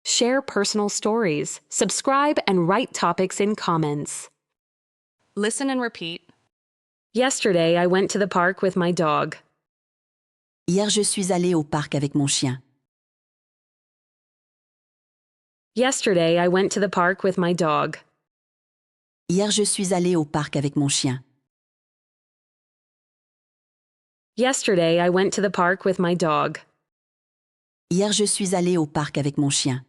share personal stories, subscribe, and write topics in comments. Listen and repeat. Yesterday, I went to the park with my dog. Hier, je suis allée au parc avec mon chien. Yesterday, I went to the park with my dog. Hier, je suis allée au parc avec mon chien. Yesterday, I went to the park with my dog. Hier, je suis allée au parc avec mon chien.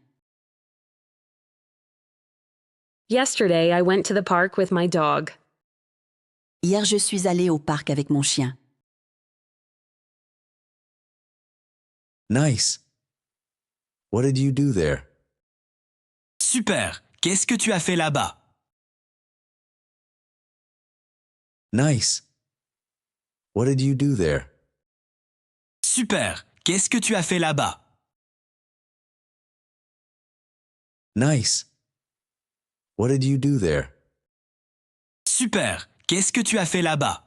Yesterday, I went to the park with my dog. Hier, je suis allée au parc avec mon chien. Nice. What did you do there? Super. Qu'est-ce que tu as fait là-bas? Nice. What did you do there? Super. Qu'est-ce que tu as fait là-bas? Nice. What did you do there? Super. Qu'est-ce que tu as fait là-bas?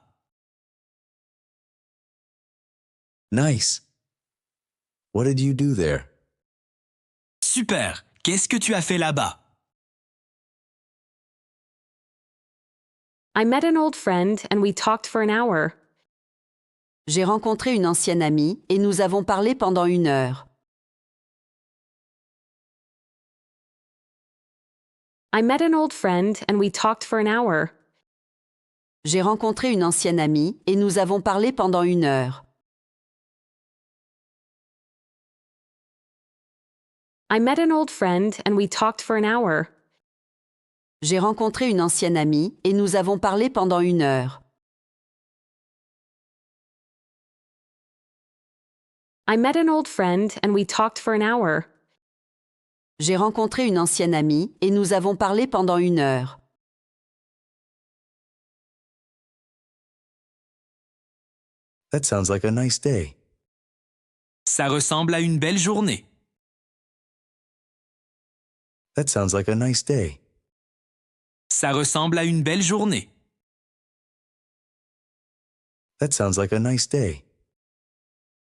Nice. What did you do there? Super. Qu'est-ce que tu as fait là-bas? I met an old friend and we talked for an hour. J'ai rencontré une ancienne amie et nous avons parlé pendant 1 heure. I met an old friend and we talked for an hour. J'ai rencontré une ancienne amie et nous avons parlé pendant 1 heure. I met an old friend and we talked for an hour. J'ai rencontré une ancienne amie et nous avons parlé pendant 1 heure. I met an old friend and we talked for an hour. J'ai rencontré une ancienne amie et nous avons parlé pendant 1 heure. That sounds like a nice day. Ça ressemble à une belle journée. That sounds like a nice day. Ça ressemble à une belle journée. That sounds like a nice day.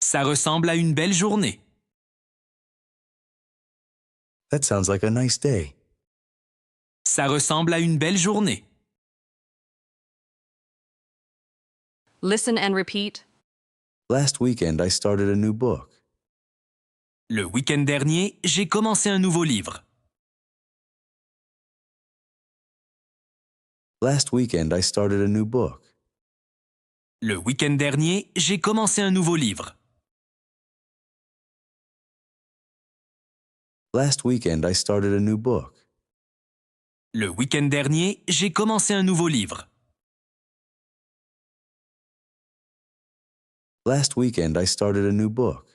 Ça ressemble à une belle journée. That sounds like a nice day. Ça ressemble à une belle journée. Listen and repeat. Last weekend, I started a new book. Le week-end dernier, j'ai commencé un nouveau livre. Last weekend, I started a new book. Le week-end dernier, j'ai commencé un nouveau livre. Last weekend, I started a new book. Le week-end dernier, j'ai commencé un nouveau livre. Last weekend, I started a new book.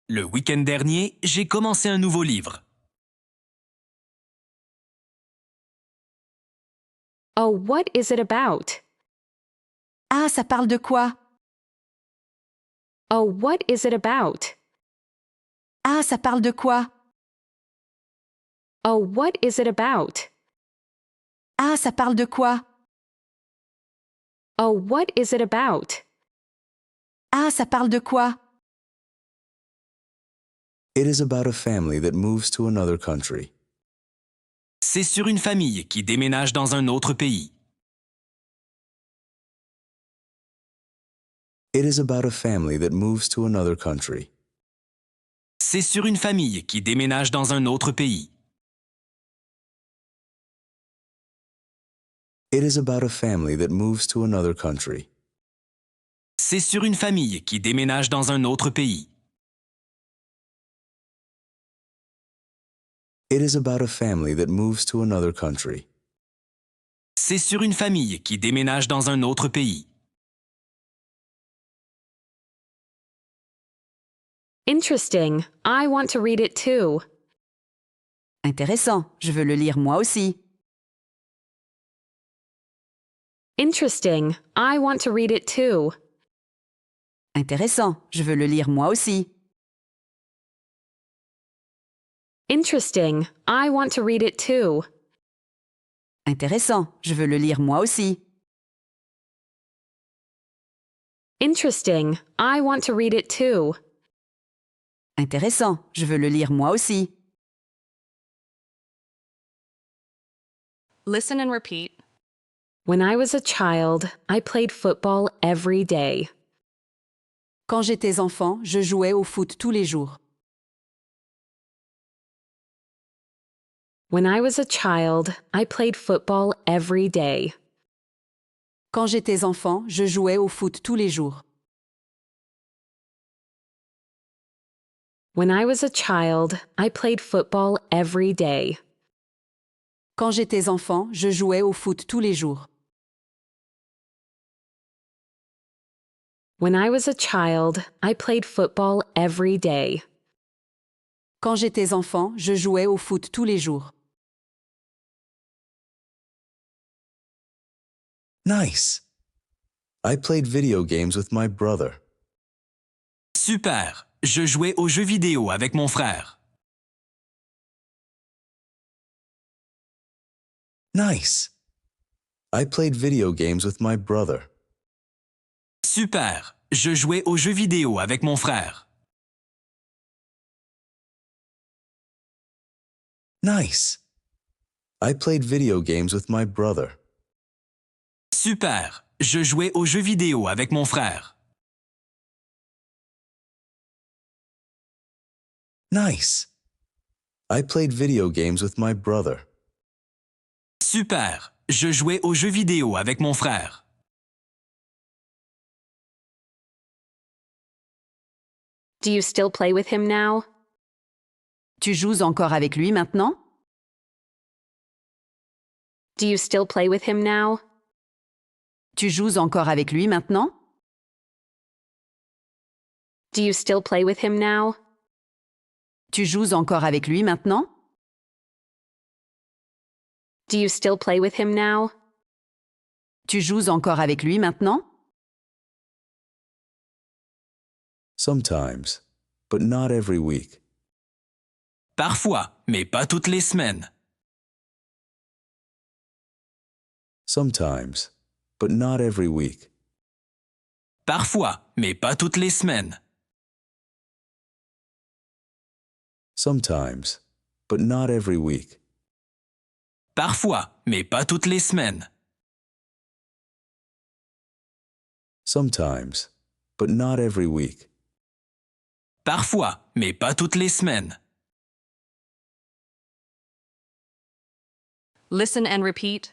Le week-end dernier, j'ai commencé un nouveau livre. Oh, what is it about? Ah, ça parle de quoi? Oh, what is it about? Ah, ça parle de quoi? Oh, what is it about? Ah, ça parle de quoi? Oh, what is it about? Ah, ça parle de quoi? It is about a family that moves to another country. C'est sur une famille qui déménage dans un autre pays. It is about a family that moves to another country. C'est sur une famille qui déménage dans un autre pays. It is about a family that moves to another country. C'est sur une famille qui déménage dans un autre pays. It is about a family that moves to another country. C'est sur une famille qui déménage dans un autre pays. Interesting. I want to read it too. Intéressant, je veux le lire moi aussi. Interesting. I want to read it too. Intéressant, je veux le lire moi aussi. Interesting. I want to read it too. Intéressant, je veux le lire moi aussi. Interesting. I want to read it too. Intéressant, je veux le lire moi aussi. Listen and repeat. When I was a child, I played football every day. Quand j'étais enfant, je jouais au foot tous les jours. When I was a child, I played football every day. Quand j'étais enfant, je jouais au foot tous les jours. When I was a child, I played football every day. Quand j'étais enfant, je jouais au foot tous les jours. When I was a child, I played football every day. Quand j'étais enfant, je jouais au foot tous les jours. Nice. I played video games with my brother. Super. Je jouais aux jeux vidéo avec mon frère. Nice. I played video games with my brother. Super. Je jouais aux jeux vidéo avec mon frère. Nice. I played video games with my brother. Super. Je jouais aux jeux vidéo avec mon frère. Nice. I played video games with my brother. Super. Je jouais aux jeux vidéo avec mon frère. Do you still play with him now? Tu joues encore avec lui maintenant? Do you still play with him now? Tu joues encore avec lui maintenant? Do you still play with him now? Tu joues encore avec lui maintenant? Do you still play with him now? Tu joues encore avec lui maintenant? Sometimes, but not every week. Parfois, mais pas toutes les semaines. Sometimes, but not every week. Parfois, mais pas toutes les semaines. Sometimes, but not every week. Parfois, mais pas toutes les semaines. Sometimes, but not every week. Parfois, mais pas toutes les semaines. Listen and repeat.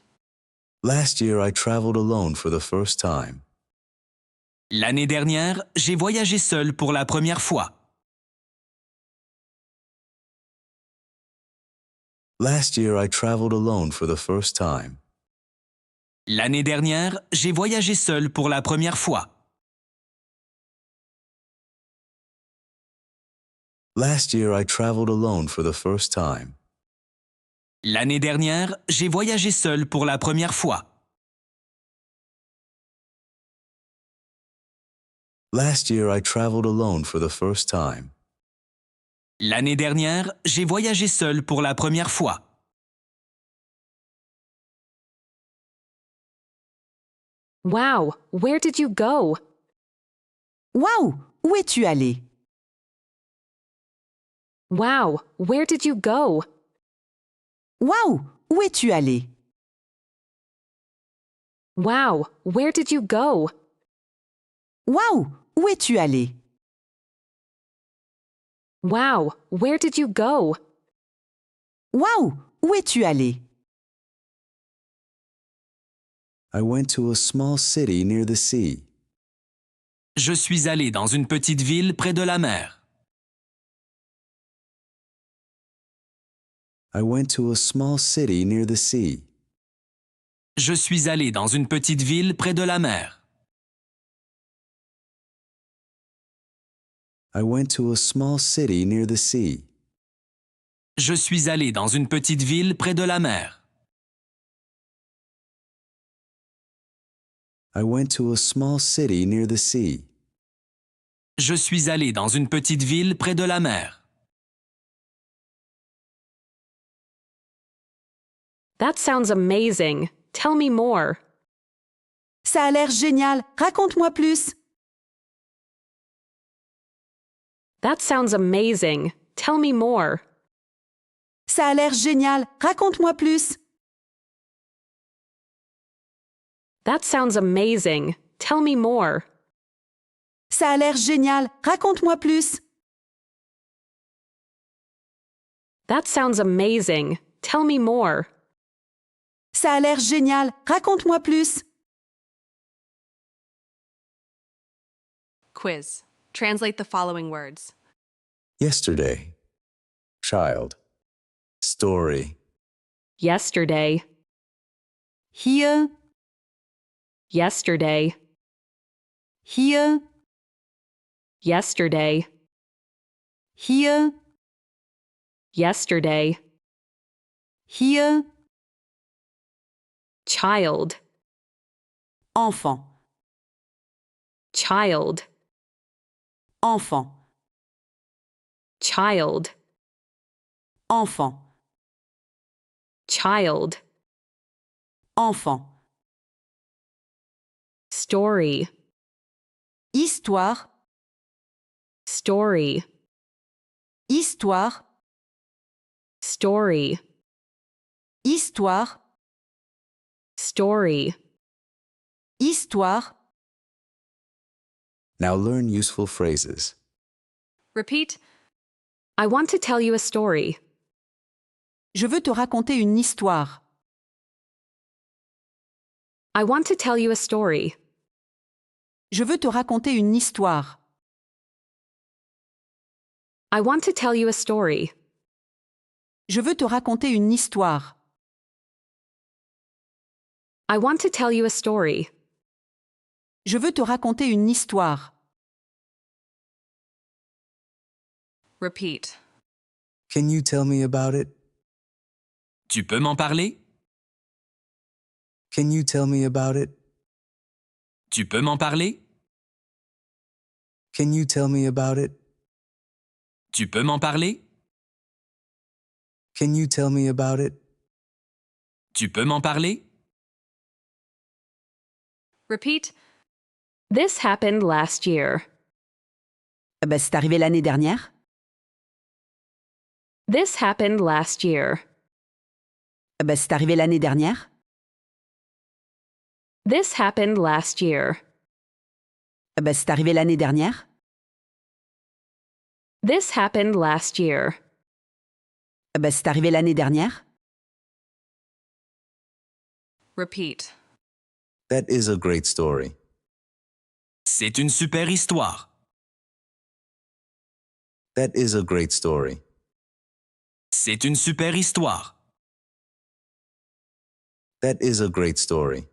Last year I traveled alone for the first time. L'année dernière, j'ai voyagé seul pour la première fois. Last year I traveled alone for the first time. L'année dernière, j'ai voyagé seul pour la première fois. Last year I traveled alone for the first time. L'année dernière, j'ai voyagé seul pour la première fois. Last year I traveled alone for the first time. L'année dernière, j'ai voyagé seul pour la première fois. Wow, where did you go? Waouh! Où es-tu allé? Wow, where did you go? Waouh! Où es-tu allé? Wow, where did you go? Waouh! Où es-tu allé? Wow, where did you go? Waouh! Où es-tu allé? I went to a small city near the sea. Je suis allé dans une petite ville près de la mer. I went to a small city near the sea. Je suis allé dans une petite ville près de la mer. I went to a small city near the sea. Je suis allé dans une petite ville près de la mer. I went to a small city near the sea. Je suis allé dans une petite ville près de la mer. That sounds amazing. Tell me more. Ça a l'air génial. Raconte-moi plus. That sounds amazing. Tell me more. Ça a l'air génial. Raconte-moi plus. That sounds amazing. Tell me more. Ça a l'air génial. Raconte-moi plus. That sounds amazing. Tell me more. Ça a l'air génial. Raconte-moi plus. Quiz. Translate the following words. Yesterday. Child. Story. Yesterday. Hier, Yesterday. hier, Yesterday. hier, Yesterday. hier. Child. Enfant, Child. enfant, Child. enfant, Child. enfant. Story. Histoire, Story. histoire, Story. histoire, Story. histoire. Now learn useful phrases. Repeat. I want to tell you a story. Je veux te raconter une histoire. I want to tell you a story. Je veux te raconter une histoire. I want to tell you a story. Je veux te raconter une histoire. I want to tell you a story. Je veux te raconter une histoire. Repeat. Can you tell me about it? Tu peux m'en parler? Can you tell me about it? Tu peux m'en parler? Can you tell me about it? Tu peux m'en parler? Can you tell me about it? Tu peux m'en parler? Repeat. This happened last year. C'est arrivé l'année dernière. This happened last year. C'est arrivé l'année dernière. This happened last year. C'est arrivé l'année dernière. This happened last year. C'est arrivé l'année dernière. Repeat. That is a great story. C'est une super histoire. That is a great story. C'est une super histoire. That is a great story.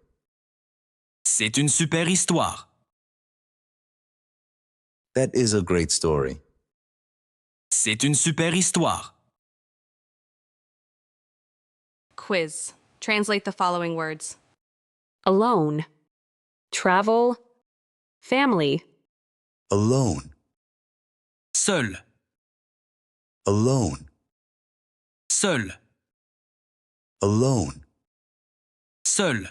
C'est une super histoire. That is a great story. C'est une super histoire. Quiz. Translate the following words. Alone. Travel. Family. Alone. Seul. Alone. Seul. Alone. Seul.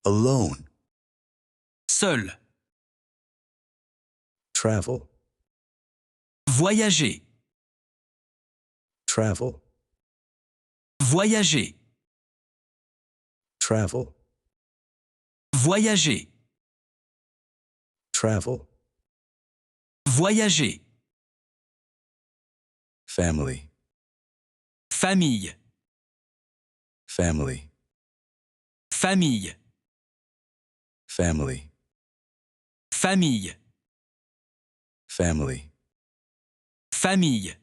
Alone. Seul. Travel. Voyager. Travel. Voyager. Travel. Voyager. Travel. Voyager. Family. Famille. Family. Famille. Family. Famille. Family. Famille.